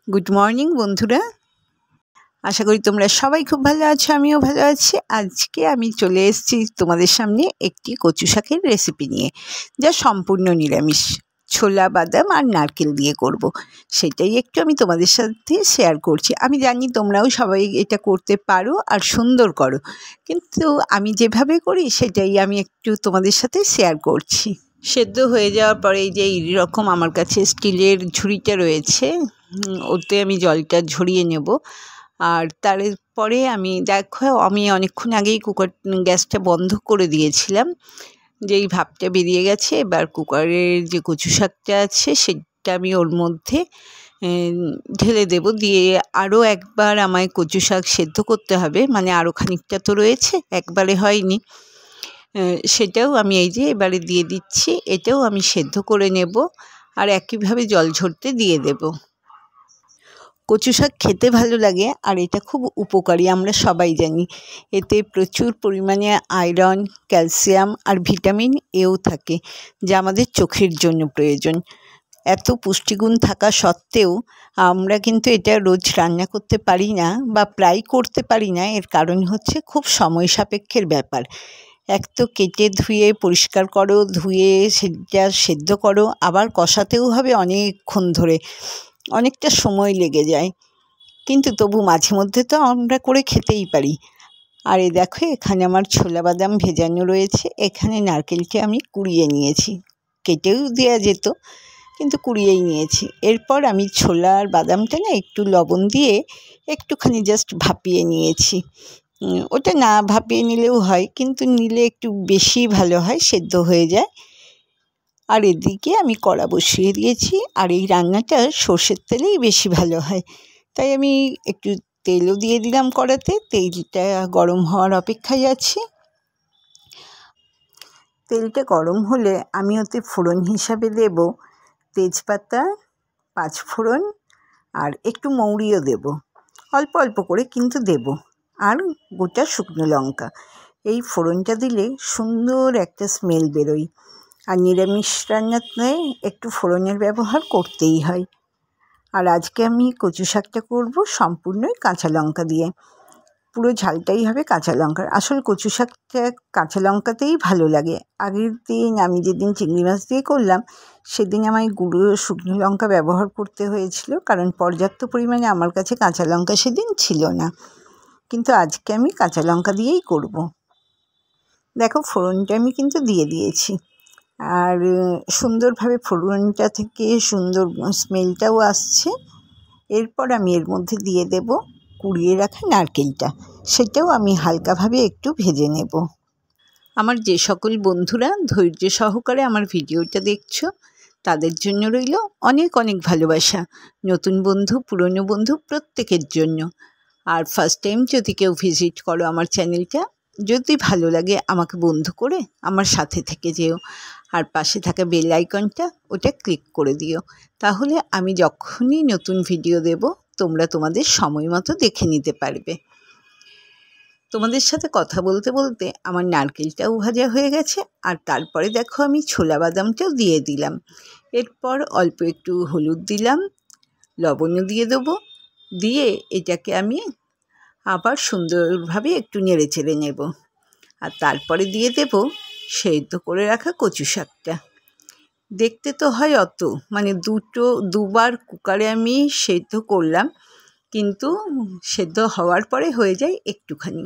Good morning বন্ধুরা, আশা করি তোমরা সবাই খুব ভালো আছো। আমিও ভালো আছি। আজকে আমি চলে এসেছি তোমাদের সামনে একটি কচু শাকের রেসিপি নিয়ে, যা সম্পূর্ণ নিরামিষ। ছোলা, বাদাম আর নারকেল দিয়ে করব। সেটাই একটু আমি তোমাদের সাথে শেয়ার করছি। আমি জানি তোমরাও সবাই এটা করতে পারো আর সুন্দর করো, কিন্তু আমি যেভাবে করি সেটাই আমি একটু তোমাদের সাথে শেয়ার করছি। সেদ্ধ হয়ে যাওয়ার পরে এই যে এইরকম আমার কাছে স্টিলের ঝুড়িটা রয়েছে, ওতে আমি জলটা ঝরিয়ে নেব। আর তারপরে আমি অনেকক্ষণ আগেই গ্যাসটা বন্ধ করে দিয়েছিলাম, যেই ভাপটা বেরিয়ে গেছে। এবার কুকারের যে কচু শাকটা আছে সেটা আমি ওর মধ্যে ঢেলে দেব। দিয়ে আরও একবার আমায় কচু শাক সেদ্ধ করতে হবে, মানে আরও খানিকটা তো রয়েছে, একবারে হয়নি। সেটাও আমি এই যে এবারে দিয়ে দিচ্ছি। এটাও আমি সেদ্ধ করে নেব আর একইভাবে জল ঝরতে দিয়ে দেব। কচু শাক খেতে ভালো লাগে আর এটা খুব উপকারী, আমরা সবাই জানি। এতে প্রচুর পরিমাণে আয়রন, ক্যালসিয়াম আর ভিটামিন এও থাকে, যা আমাদের চোখের জন্য প্রয়োজন। এত পুষ্টিগুণ থাকা সত্ত্বেও আমরা কিন্তু এটা রোজ রান্না করতে পারি না বা প্রায় করতে পারি না। এর কারণ হচ্ছে খুব সময় সাপেক্ষের ব্যাপার। এক তো কেটে ধুয়ে পরিষ্কার করো, ধুয়ে সেটা সেদ্ধ করো, আবার কষাতেও হবে অনেকক্ষণ ধরে, অনেকটা সময় লেগে যায়। কিন্তু তবু মাঝে মধ্যে তো আমরা করে খেতেই পারি। আর এই দেখো, এখানে আমার ছোলা বাদাম ভেজানো রয়েছে। এখানে নারকেলকে আমি কুড়িয়ে নিয়েছি, কেটেও দেওয়া যেত কিন্তু কুড়িয়েই নিয়েছি। এরপর আমি ছোলা আর বাদামটা না একটু লবণ দিয়ে একটুখানি জাস্ট ভাপিয়ে নিয়েছি। ওটা না ভাপিয়ে নিলেও হয়, কিন্তু নিলে একটু বেশি ভালো হয়, সেদ্ধ হয়ে যায়। আর এদিকে আমি কড়া বসিয়ে দিয়েছি, আর এই রান্নাটা সর্ষের তেলেই বেশি ভালো হয়। তাই আমি একটু তেলও দিয়ে দিলাম কড়াতে। তেলটা গরম হওয়ার অপেক্ষায় আছি। তেলটা গরম হলে আমি ওতে ফোড়ন হিসাবে দেব তেজপাতা, পাঁচফোড়ন আর একটু মৌরিও দেব, অল্প অল্প করে কিন্তু দেব, আর গোটা শুকনো লঙ্কা। এই ফোড়নটা দিলে সুন্দর একটা স্মেল বেরোয়, আর নিরামিষ রান্নাতে একটু ফোড়নের ব্যবহার করতেই হয়। আর আজকে আমি কচু শাকটা করব সম্পূর্ণই কাঁচা লঙ্কা দিয়ে। পুরো ঝালটাই হবে কাঁচা লঙ্কার। আসল কচু শাকটা কাঁচা লঙ্কাতেই ভালো লাগে। আগের দিন আমি যেদিন চিংড়ি মাছ দিয়ে করলাম, সেদিন আমায় গুঁড়ো শুকনো লঙ্কা ব্যবহার করতে হয়েছিল, কারণ পর্যাপ্ত পরিমাণে আমার কাছে কাঁচা লঙ্কা সেদিন ছিল না। কিন্তু আজকে আমি কাঁচা লঙ্কা দিয়েই করব। দেখো, ফোড়নটা আমি কিন্তু দিয়ে দিয়েছি, আর সুন্দরভাবে ফোড়নটা থেকে সুন্দর স্মেলটাও আসছে। এরপর আমি এর মধ্যে দিয়ে দেব কুড়িয়ে রাখা নারকেলটা। সেটাও আমি হালকাভাবে একটু ভেজে নেব। আমার যে সকল বন্ধুরা ধৈর্য সহকারে আমার ভিডিওটা দেখছো, তাদের জন্য রইল অনেক অনেক ভালোবাসা। নতুন বন্ধু, পুরনো বন্ধু, প্রত্যেকের জন্য। আর ফার্স্ট টাইম যদি কেউ ভিজিট করো আমার চ্যানেলটা, যদি ভালো লাগে আমাকে বন্ধু করে আমার সাথে থেকে যেও। আর পাশে থাকা বেল আইকনটা, ওটা ক্লিক করে দিও। তাহলে আমি যখনই নতুন ভিডিও দেব, তোমরা তোমাদের সময় মতো দেখে নিতে পারবে। তোমাদের সাথে কথা বলতে বলতে আমার নারকেলটাও ভাজা হয়ে গেছে। আর তারপরে দেখো, আমি ছোলা বাদামটাও দিয়ে দিলাম। এরপর অল্প একটু হলুদ দিলাম, লবণও দিয়ে দেবো। দিয়ে এটাকে আমি আবার সুন্দরভাবে একটু নেড়ে চেড়ে নেব। আর তারপরে দিয়ে দেব সেদ্ধ করে রাখা কচু শাকটা। দেখতে তো হয় অত, মানে দুবার কুকারে আমি সেদ্ধ করলাম, কিন্তু সেদ্ধ হওয়ার পরে হয়ে যায় একটুখানি।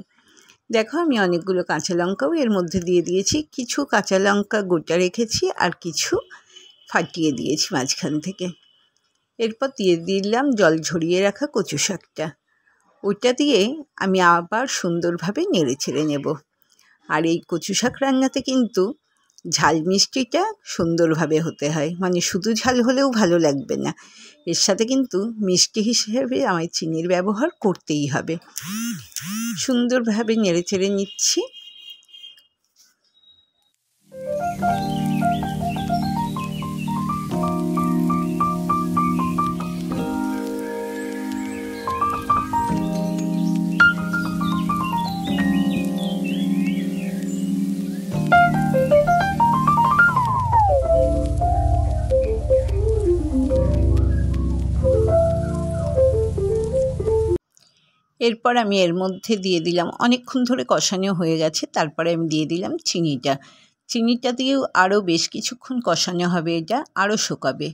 দেখো, আমি অনেকগুলো কাঁচা লঙ্কাও এর মধ্যে দিয়ে দিয়েছি। কিছু কাঁচা লঙ্কা গোটা রেখেছি আর কিছু ফাটিয়ে দিয়েছি মাঝখান থেকে। এরপর দিয়ে দিলাম জল ঝরিয়ে রাখা কচু শাকটা। ওইটা দিয়ে আমি আবার সুন্দরভাবে নেড়ে ছেড়ে নেব। আর এই কচু শাক রান্নাতে কিন্তু ঝাল মিষ্টিটা সুন্দরভাবে হতে হয়, মানে শুধু ঝাল হলেও ভালো লাগবে না, এর সাথে কিন্তু মিষ্টি হিসেবে আমায় চিনির ব্যবহার করতেই হবে। সুন্দরভাবে নেড়ে চেড়ে নিচ্ছি। এরপর আমি এর মধ্যে দিয়ে দিলাম, অনেকক্ষণ ধরে কষানো হয়ে গেছে, তারপরে আমি দিয়ে দিলাম চিনিটা। চিনিটা দিয়েও আরও বেশ কিছুক্ষণ কষানো হবে, এটা আরও শুকাবে।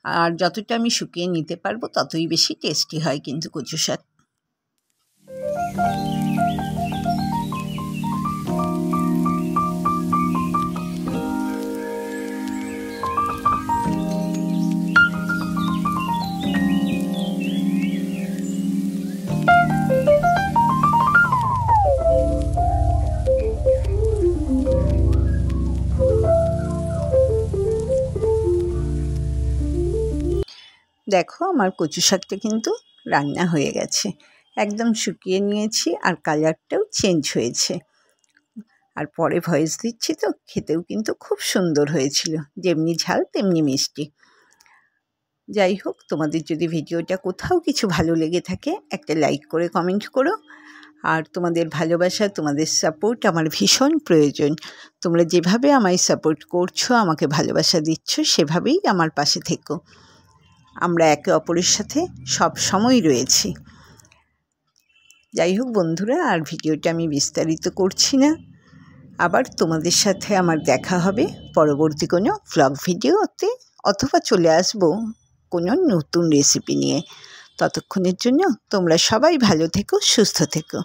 আর যতটা আমি শুকিয়ে নিতে পারবো ততই বেশি টেস্টি হয় কিন্তু কচু শাক। দেখো আমার কচু শাকটা কিন্তু রান্না হয়ে গেছে, একদম শুকিয়ে নিয়েছি আর কালারটাও চেঞ্জ হয়েছে। আর পরে ভয়েস দিচ্ছি তো, খেতেও কিন্তু খুব সুন্দর হয়েছিল, যেমনি ঝাল তেমনি মিষ্টি। যাই হোক, তোমাদের যদি ভিডিওটা কোথাও কিছু ভালো লেগে থাকে একটা লাইক করে কমেন্ট করো। আর তোমাদের ভালোবাসা, তোমাদের সাপোর্ট আমার ভীষণ প্রয়োজন। তোমরা যেভাবে আমায় সাপোর্ট করছো, আমাকে ভালোবাসা দিচ্ছ, সেভাবেই আমার পাশে থেকো। আমরা একে অপরের সাথে সব সময় রয়েছি। যাই হোক বন্ধুরা, আর ভিডিওটা আমি বিস্তারিত করছি না। আবার তোমাদের সাথে আমার দেখা হবে পরবর্তী কোনো ভ্লগ ভিডিওতে, অথবা চলে আসবো কোনো নতুন রেসিপি নিয়ে। ততক্ষণের জন্য তোমরা সবাই ভালো থেকো, সুস্থ থেকো।